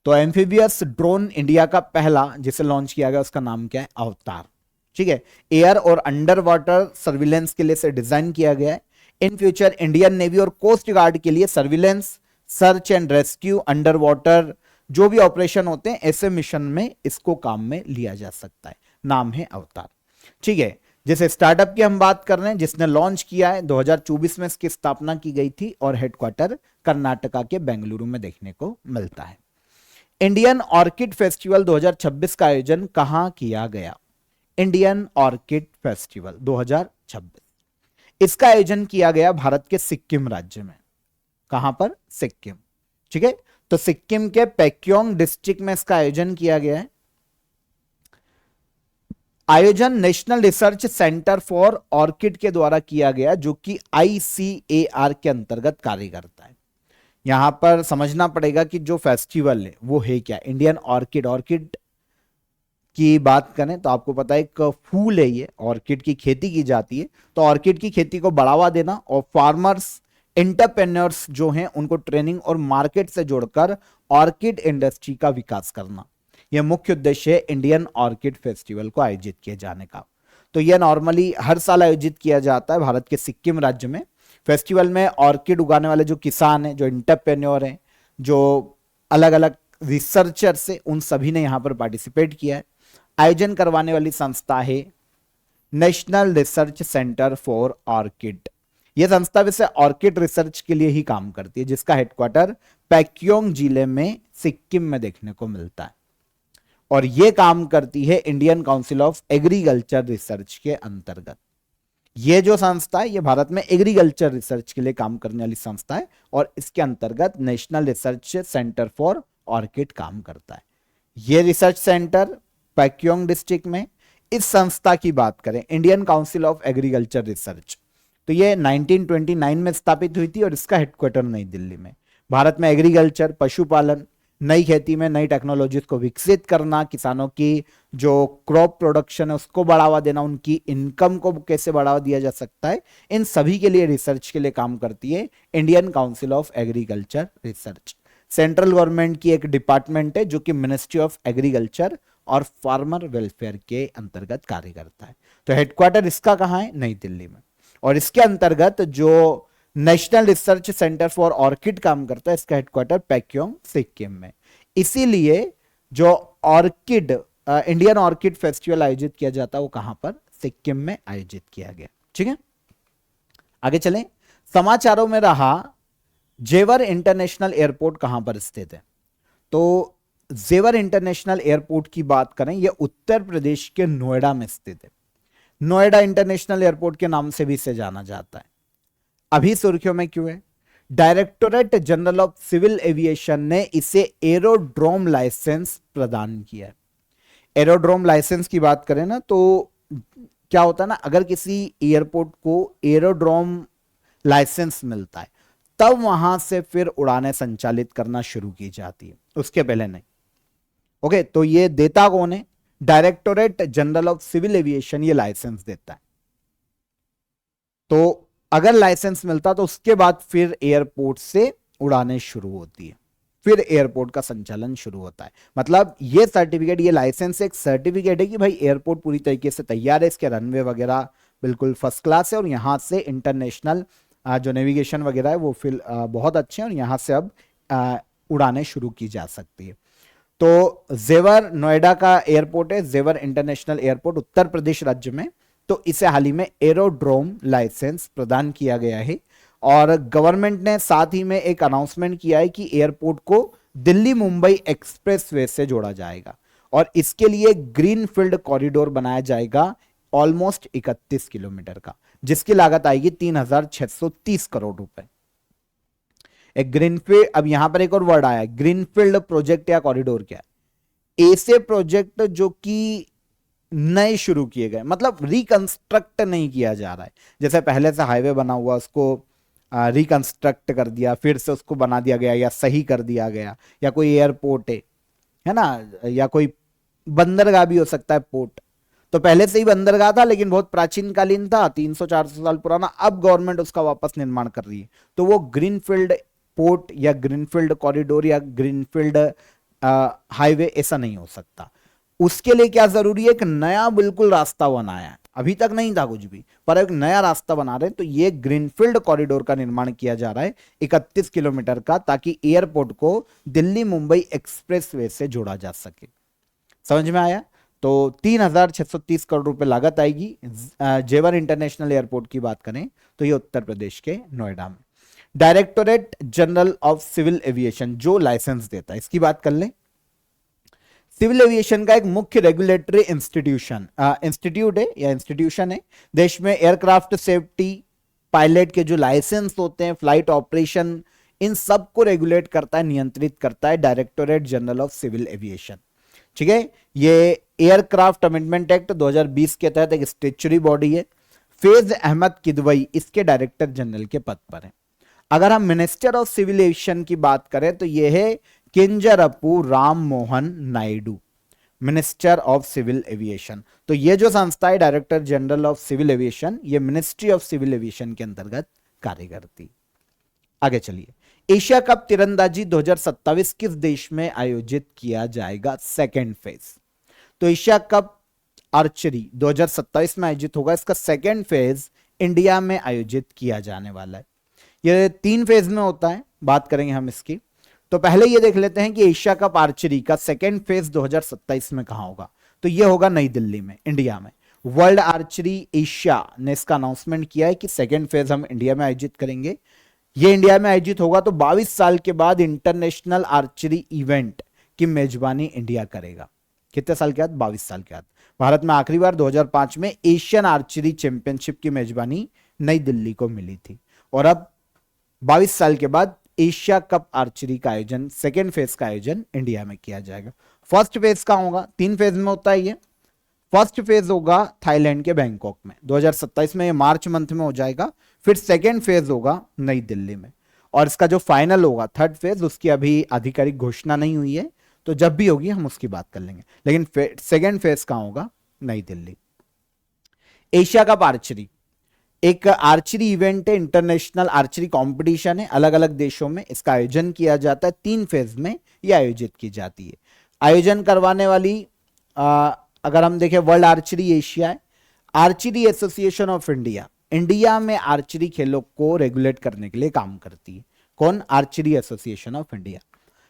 तो एम्फीबियस ड्रोन इंडिया का पहला जिसे लॉन्च किया गया, उसका नाम क्या है? अवतार। ठीक है। एयर और अंडर वाटर सर्विलेंस के लिए से डिजाइन किया गया है। इन फ्यूचर इंडियन नेवी और कोस्ट गार्ड के लिए surveillance, search and rescue, under water जो भी ऑपरेशन होते हैं, ऐसे मिशन में इसको काम में लिया जा सकता है। नाम है अवतार। ठीक है। जिस स्टार्टअप की हम बात कर रहे हैं, जिसने लॉन्च किया है, 2024 में इसकी स्थापना की गई थी और हेडक्वार्टर कर्नाटका के बेंगलुरु में देखने को मिलता है। इंडियन ऑर्किड फेस्टिवल 2026 का आयोजन कहां किया गया? इंडियन ऑर्किड फेस्टिवल 2026, इसका आयोजन किया गया भारत के सिक्किम राज्य में। कहां पर? सिक्किम। ठीक है, तो सिक्किम के पैक्योंग डिस्ट्रिक्ट में इसका आयोजन किया गया है। आयोजन national research centre for orchid के द्वारा किया गया, जो कि ICAR के अंतर्गत कार्य करता है। यहां पर समझना पड़ेगा कि जो फेस्टिवल है वो है क्या? Indian orchid. ऑर्किड की बात करें तो आपको पता है एक फूल है, ये ऑर्किड की खेती की जाती है। तो ऑर्किड की खेती को बढ़ावा देना और फार्मर्स एंटरप्रेन्योर्स जो हैं उनको ट्रेनिंग और मार्केट से जोड़कर ऑर्किड इंडस्ट्री का विकास करना, यह मुख्य उद्देश्य है इंडियन ऑर्किड फेस्टिवल को आयोजित किए जाने का। तो यह नॉर्मली हर साल आयोजित किया जाता है भारत के सिक्किम राज्य में। फेस्टिवल में ऑर्किड उगाने वाले जो किसान हैं, जो एंटरप्रेन्योर हैं, जो अलग अलग रिसर्चर्स हैं, उन सभी ने यहां पर पार्टिसिपेट किया है। आयोजन करवाने वाली संस्था है national research centre for orchid. यह संस्था वैसे ऑर्किड रिसर्च के लिए ही काम करती है, जिसका हेडक्वार्टर पैक्योंग जिले में सिक्किम में देखने को मिलता है। और यह काम करती है Indian council of agriculture research के अंतर्गत। यह जो संस्था है, यह भारत में एग्रीकल्चर रिसर्च के लिए काम करने वाली संस्था है और इसके अंतर्गत national research centre for orchid काम करता है। यह रिसर्च सेंटर पैक्योंग डिस्ट्रिक्ट में। इस संस्था की बात करें, Indian council of agriculture research, तो ये 1929 में स्थापित हुई थी और इसका हेडक्वार्टर नई दिल्ली में। भारत में एग्रीकल्चर, पशुपालन, नई खेती में नई टेक्नोलॉजीज को विकसित करना, किसानों की जो क्रॉप प्रोडक्शन है उसको बढ़ावा देना, उनकी इनकम को कैसे बढ़ावा दिया जा सकता है, इन सभी के लिए रिसर्च के लिए काम करती है Indian council of agriculture research. Central government की एक डिपार्टमेंट है जो कि मिनिस्ट्री ऑफ एग्रीकल्चर और फार्मर वेलफेयर के अंतर्गत कार्य करता है। तो हेडक्वार्टर इसका कहां है? नई दिल्ली में। और इसके अंतर्गत जो national research centre for orchid काम करता है, इसका हेडक्वार्टर पैक्योंग सिक्किम में। इसीलिए जो ऑर्किड इंडियन ऑर्किड फेस्टिवल आयोजित किया जाता है वो कहां पर? सिक्किम में आयोजित किया गया। ठीक है, आगे चलें। समाचारों में रहा जेवर इंटरनेशनल एयरपोर्ट कहां पर स्थित है? तो जेवर इंटरनेशनल एयरपोर्ट की बात करें, यह उत्तर प्रदेश के नोएडा में स्थित है। नोएडा इंटरनेशनल एयरपोर्ट के नाम से भी इसे जाना जाता है। अभी सुर्खियों में क्यों है? Directorate general of civil aviation ने इसे एरोड्रोम लाइसेंस प्रदान किया है। एरोड्रोम लाइसेंस की बात करें ना, तो क्या होता है ना, अगर किसी एयरपोर्ट को एरोड्रोम लाइसेंस मिलता है तब वहां से फिर उड़ानें संचालित करना शुरू की जाती है, उसके पहले नहीं। ओके, तो ये देता कौन है? Directorate general of civil aviation ये लाइसेंस देता है। तो अगर लाइसेंस मिलता तो उसके बाद फिर एयरपोर्ट से उड़ानें शुरू होती है, फिर एयरपोर्ट का संचालन शुरू होता है। मतलब ये सर्टिफिकेट, ये लाइसेंस एक सर्टिफिकेट है कि भाई एयरपोर्ट पूरी तरीके से तैयार है, इसके रनवे वगैरह बिल्कुल फर्स्ट क्लास है और यहां से इंटरनेशनल जो नेविगेशन वगैरह है वो फिर बहुत अच्छे हैं और यहां से अब उड़ानें शुरू की जा सकती है। तो जेवर नोएडा का एयरपोर्ट है, जेवर इंटरनेशनल एयरपोर्ट उत्तर प्रदेश राज्य में। तो इसे हाल ही में एरोड्रोम लाइसेंस प्रदान किया गया है और गवर्नमेंट ने साथ ही में एक अनाउंसमेंट किया है कि एयरपोर्ट को दिल्ली मुंबई एक्सप्रेसवे से जोड़ा जाएगा और इसके लिए ग्रीनफील्ड कॉरिडोर बनाया जाएगा ऑलमोस्ट 31 किलोमीटर का, जिसकी लागत आएगी 3,630 करोड़ रुपए। एक ग्रीनफील्ड, अब यहां पर एक और वर्ड आया, ग्रीनफील्ड प्रोजेक्ट या कॉरिडोर क्या है? ऐसे प्रोजेक्ट जो कि नए शुरू किए गए, मतलब रिकंस्ट्रक्ट नहीं किया जा रहा है। जैसे पहले से हाईवे बना हुआ उसको रिकंस्ट्रक्ट कर दिया, फिर से उसको बना दिया गया या सही कर दिया गया, या कोई एयरपोर्ट है ना, या कोई बंदरगाह भी हो सकता है पोर्ट। तो पहले से ही बंदरगाह था लेकिन बहुत प्राचीन कालीन था, 300-400 साल पुराना, अब गवर्नमेंट उसका वापस निर्माण कर रही है। तो वो ग्रीनफील्ड पोर्ट या ग्रीनफील्ड कॉरिडोर या ग्रीनफील्ड हाईवे ऐसा नहीं हो सकता। उसके लिए क्या जरूरी है? एक नया बिल्कुल रास्ता बनाया है, अभी तक नहीं था कुछ भी, पर एक नया रास्ता बना रहे हैं। तो ये ग्रीनफील्ड कॉरिडोर का निर्माण किया जा रहा है 31 किलोमीटर का, ताकि एयरपोर्ट को दिल्ली मुंबई एक्सप्रेसवे से जोड़ा जा सके। समझ में आया? तो 3,630 करोड़ रुपए लागत आएगी। जेवर इंटरनेशनल एयरपोर्ट की बात करें तो ये उत्तर प्रदेश के नोएडा में। Directorate general of civil aviation जो लाइसेंस देता है, इसकी बात कर लें। सिविल एविएशन का एक मुख्य रेगुलेटरी इंस्टीट्यूट है या इंस्टीट्यूशन है। देश में एयरक्राफ्ट सेफ्टी, पायलट के जो लाइसेंस होते हैं, फ्लाइट ऑपरेशन, इन सब को रेगुलेट करता है, नियंत्रित करता है directorate general of civil aviation. ठीक है, ये एयरक्राफ्ट अमेंडमेंट एक्ट 2020 के तहत एक स्टेचुरी बॉडी है। फैज अहमद किदवई इसके डायरेक्टर जनरल के पद पर है। अगर हम मिनिस्टर ऑफ सिविल एविएशन की बात करें तो यह है Kinjarapu Ram Mohan Naidu, minister of civil aviation. तो ये जो संस्था है director general of civil aviation, ये मिनिस्ट्री ऑफ सिविल एविएशन के अंतर्गत कार्य करती। आगे चलिए, एशिया कप तीरंदाजी 2027 किस देश में आयोजित किया जाएगा? Second phase. तो एशिया कप आर्चरी 2027 में आयोजित होगा। इसका सेकेंड फेज इंडिया में आयोजित किया जाने वाला है। यह 3 फेज में होता है, बात करेंगे हम इसकी। तो पहले ये देख लेते हैं कि एशिया कप आर्चरी का सेकेंड फेज 2027 में कहां होगा। तो यह होगा नई दिल्ली में, इंडिया में। वर्ल्ड आर्चरी एशिया ने इसका अनाउंसमेंट किया है कि सेकेंड फेज हम इंडिया में आयोजित करेंगे। ये इंडिया में आयोजित होगा तो 22 साल के बाद इंटरनेशनल आर्चरी इवेंट की मेजबानी इंडिया करेगा। कितने साल के बाद? 22 साल के बाद। भारत में आखिरी बार 2005 में एशियन आर्चरी चैंपियनशिप की मेजबानी नई दिल्ली को मिली थी, और अब 22 साल के बाद एशिया कप आर्चरी का आयोजन, सेकेंड फेज का आयोजन इंडिया में किया जाएगा। फर्स्ट फेज का होगा, 3 फेज में होता है ये। फर्स्ट फेज होगा थाईलैंड के बैंकॉक में 2027 में, ये मार्च मंथ में हो जाएगा। फिर सेकेंड फेज होगा नई दिल्ली में, और इसका जो फाइनल होगा थर्ड फेज, उसकी अभी आधिकारिक घोषणा नहीं हुई है, तो जब भी होगी हम उसकी बात कर लेंगे। लेकिन सेकेंड फेज कहां होगा? नई दिल्ली। एशिया कप आर्चरी एक आर्चरी इवेंट है, इंटरनेशनल आर्चरी कंपटीशन है। अलग अलग देशों में इसका आयोजन किया जाता है। 3 फेज में यह आयोजित की जाती है। आयोजन करवाने वाली अगर हम देखें, वर्ल्ड आर्चरी एशिया है। Archery association of India India में आर्चरी खेलों को रेगुलेट करने के लिए काम करती है। कौन? Archery association of India.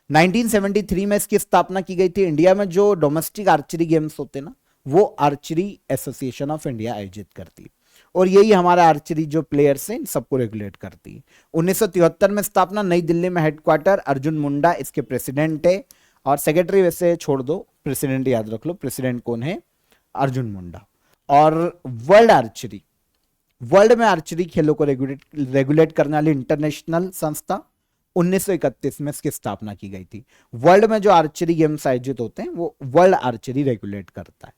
1973 में इसकी स्थापना की गई थी। इंडिया में जो डोमेस्टिक आर्चरी गेम्स होते हैं ना, वो आर्चरी एसोसिएशन ऑफ इंडिया आयोजित करती है, और यही हमारा आर्चरी जो प्लेयर्स हैं इन सबको रेगुलेट करती है। 1973 में स्थापना, नई दिल्ली में हेडक्वार्टर। अर्जुन मुंडा इसके प्रेसिडेंट है, और सेक्रेटरी वैसे छोड़ दो, प्रेसिडेंट याद रख लो। प्रेसिडेंट कौन है? अर्जुन मुंडा। और वर्ल्ड आर्चरी, वर्ल्ड में आर्चरी खेलों को रेगुलेट करने वाली इंटरनेशनल संस्था, 1931 में इसकी स्थापना की गई थी। वर्ल्ड में जो आर्चरी गेम्स आयोजित होते हैं वो वर्ल्ड आर्चरी रेगुलेट करता है।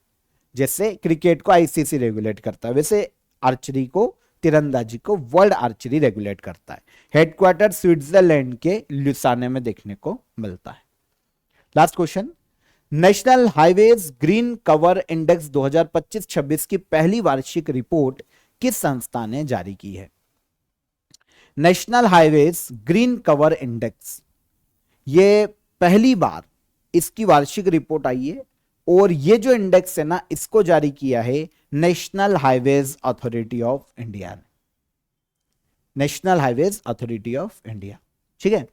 जैसे क्रिकेट को आईसीसी रेगुलेट करता है, वैसे आर्चरी को, तीरंदाजी को वर्ल्ड आर्चरी रेगुलेट करता है। हेडक्वार्टर स्विट्जरलैंड के ल्यूसाने में देखने को मिलता है। Last question, national highways green cover index 2025-26 की पहली वार्षिक रिपोर्ट किस संस्था ने जारी की है? National highways green cover index, ये पहली बार इसकी वार्षिक रिपोर्ट आई है, और ये जो इंडेक्स है ना, इसको जारी किया है national highways authority of India ने। National highways authority of India, ठीक है।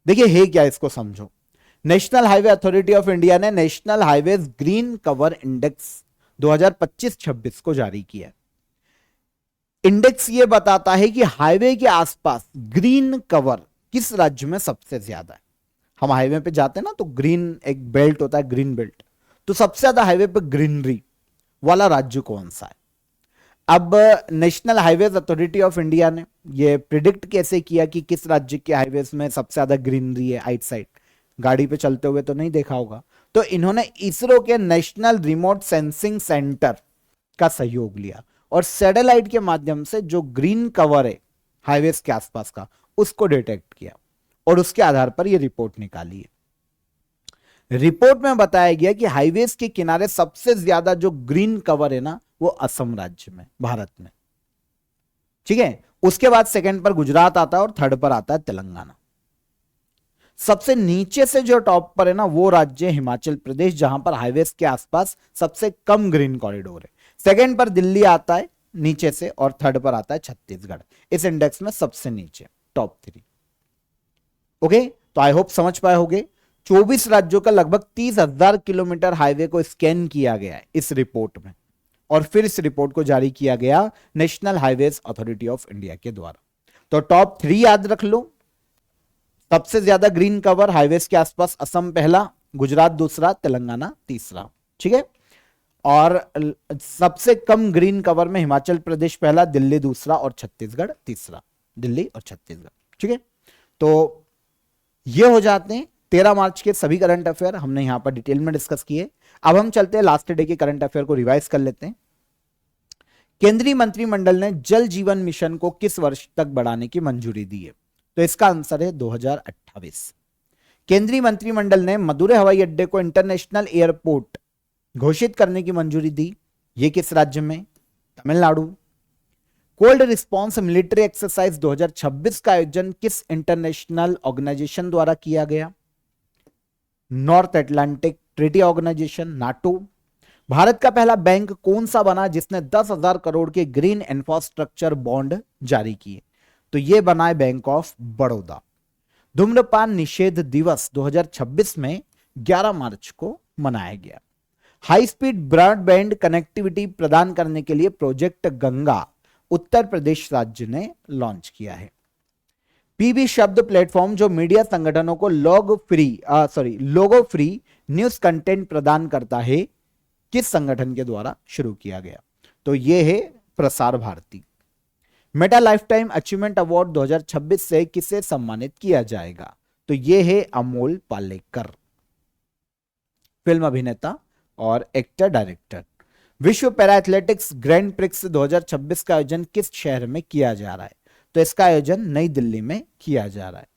देखिए है क्या, इसको समझो। National highway authority of India ने national highways green cover index 2025-26 को जारी किया। इंडेक्स ये बताता है कि हाईवे के आसपास ग्रीन कवर किस राज्य में सबसे ज्यादा है। हम हाईवे पे जाते हैं ना, तो ग्रीन एक बेल्ट होता है, ग्रीन बेल्ट, तो सबसे ज्यादा हाईवे पे ग्रीनरी वाला राज्य कौन सा है? अब national highways authority of India ने ये प्रिडिक्ट कैसे किया कि किस राज्य के हाईवेज में सबसे ज्यादा ग्रीनरी है? आइट साइड गाड़ी पे चलते हुए तो नहीं देखा होगा। तो इन्होंने इसरो के नेशनल रिमोट सेंसिंग सेंटर का सहयोग लिया, और सैटेलाइट के माध्यम से जो ग्रीन कवर है हाईवेज के आसपास का, उसको डिटेक्ट किया, और उसके आधार पर यह रिपोर्ट निकाली है। रिपोर्ट में बताया गया कि हाईवेज के किनारे सबसे ज्यादा जो ग्रीन कवर है ना, वो असम राज्य में, भारत में, ठीक है। उसके बाद सेकंड पर गुजरात आता है, और थर्ड पर आता है तेलंगाना। सबसे नीचे से जो टॉप पर है ना, वो राज्य हिमाचल प्रदेश, जहां पर हाईवेज के आसपास सबसे कम ग्रीन कॉरिडोर है। सेकंड पर दिल्ली आता है नीचे से, और थर्ड पर आता है छत्तीसगढ़, इस इंडेक्स में सबसे नीचे, टॉप 3। ओके, तो आई होप समझ पाए होगे। 24 राज्यों का लगभग 30,000 किलोमीटर हाईवे को स्कैन किया गया है इस रिपोर्ट में, और फिर इस रिपोर्ट को जारी किया गया national highways authority of India के द्वारा। तो टॉप 3 याद रख लो। सबसे ज्यादा ग्रीन कवर हाईवेज के आसपास असम पहला, गुजरात दूसरा, तेलंगाना तीसरा, ठीक है। और सबसे कम ग्रीन कवर में हिमाचल प्रदेश पहला, दिल्ली दूसरा और छत्तीसगढ़ तीसरा, दिल्ली और छत्तीसगढ़, ठीक है। तो ये हो जाते हैं 13 मार्च के सभी करंट अफेयर, हमने यहां पर डिटेल में डिस्कस किए। अब हम चलते हैं लास्ट डे के करंट अफेयर को रिवाइज कर लेते हैं। केंद्रीय मंत्रिमंडल ने जल जीवन मिशन को किस वर्ष तक बढ़ाने की मंजूरी दी है? तो इसका आंसर है 2028। केंद्रीय मंत्रिमंडल ने मदुरै हवाई अड्डे को इंटरनेशनल एयरपोर्ट घोषित करने की मंजूरी दी। यह किस राज्य में? Tamil Nadu. Cold response military exercise 2026 का आयोजन किस इंटरनेशनल ऑर्गेनाइजेशन द्वारा किया गया? North Atlantic treaty organisation, NATO. Bharat का पहला बैंक कौन सा बना जिसने 10,000 करोड़ के ग्रीन इंफ्रास्ट्रक्चर बॉन्ड जारी किए? तो यह बना है बैंक ऑफ बड़ौदा। धूम्रपान निषेध दिवस 2026 में 11 मार्च को मनाया गया। हाई स्पीड ब्रॉडबैंड कनेक्टिविटी प्रदान करने के लिए प्रोजेक्ट गंगा उत्तर प्रदेश राज्य ने लॉन्च किया है। पीबी शब्द प्लेटफॉर्म जो मीडिया संगठनों को लोगो फ्री न्यूज कंटेंट प्रदान करता है, किस संगठन के द्वारा शुरू किया गया? तो यह है Prasar Bharati. Meta lifetime achievement award 2026 से किसे सम्मानित किया जाएगा? तो यह है अमोल पालेकर, फिल्म अभिनेता और एक्टर डायरेक्टर। विश्व पैरा एथलेटिक्स ग्रैंड प्रिक्स 2026 का आयोजन किस शहर में किया जा रहा है? तो इसका आयोजन नई दिल्ली में किया जा रहा है।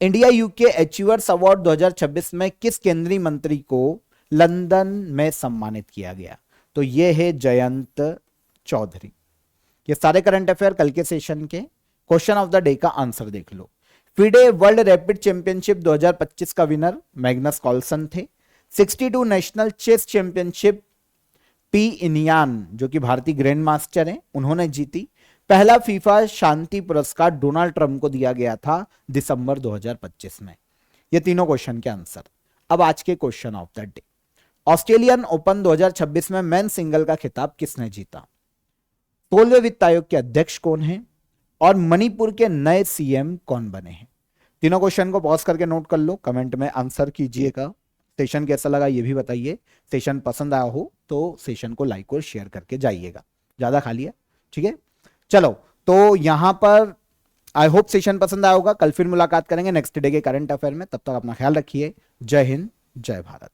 इंडिया यूके अचीवर्स अवार्ड 2026 में किस केंद्रीय मंत्री को लंदन में सम्मानित किया गया? तो यह है जयंत चौधरी। ये सारे करंट अफेयर कल के सेशन के क्वेश्चन ऑफ द डे का आंसर देख लो। फिडे वर्ल्ड रैपिड चैंपियनशिप 2025 का विनर मैग्नस कार्लसन थे। 62 नेशनल चेस चैंपियनशिप पी इनियान जो कि भारतीय ग्रैंड मास्टर हैं, उन्होंने जीती। पहला फीफा शांति पुरस्कार डोनाल्ड ट्रंप को दिया गया था दिसंबर 2025 में। ये तीनों क्वेश्चन के आंसर। अब आज के question of the day. Australian open 2026 में मेन सिंगल का खिताब किसने जीता? 16वें वित्त आयोग के अध्यक्ष कौन है? और मणिपुर के नए सीएम कौन बने हैं? तीनों क्वेश्चन को पॉज करके नोट कर लो, कमेंट में आंसर कीजिएगा। सेशन कैसा लगा ये भी बताइए। सेशन पसंद आया हो तो सेशन को लाइक और शेयर करके जाइएगा, ज्यादा खाली है, ठीक है। चलो तो यहां पर आई होप सेशन पसंद आया होगा। कल फिर मुलाकात करेंगे नेक्स्ट डे के करंट अफेयर में। तब तक अपना ख्याल रखिए। जय हिंद, जय भारत।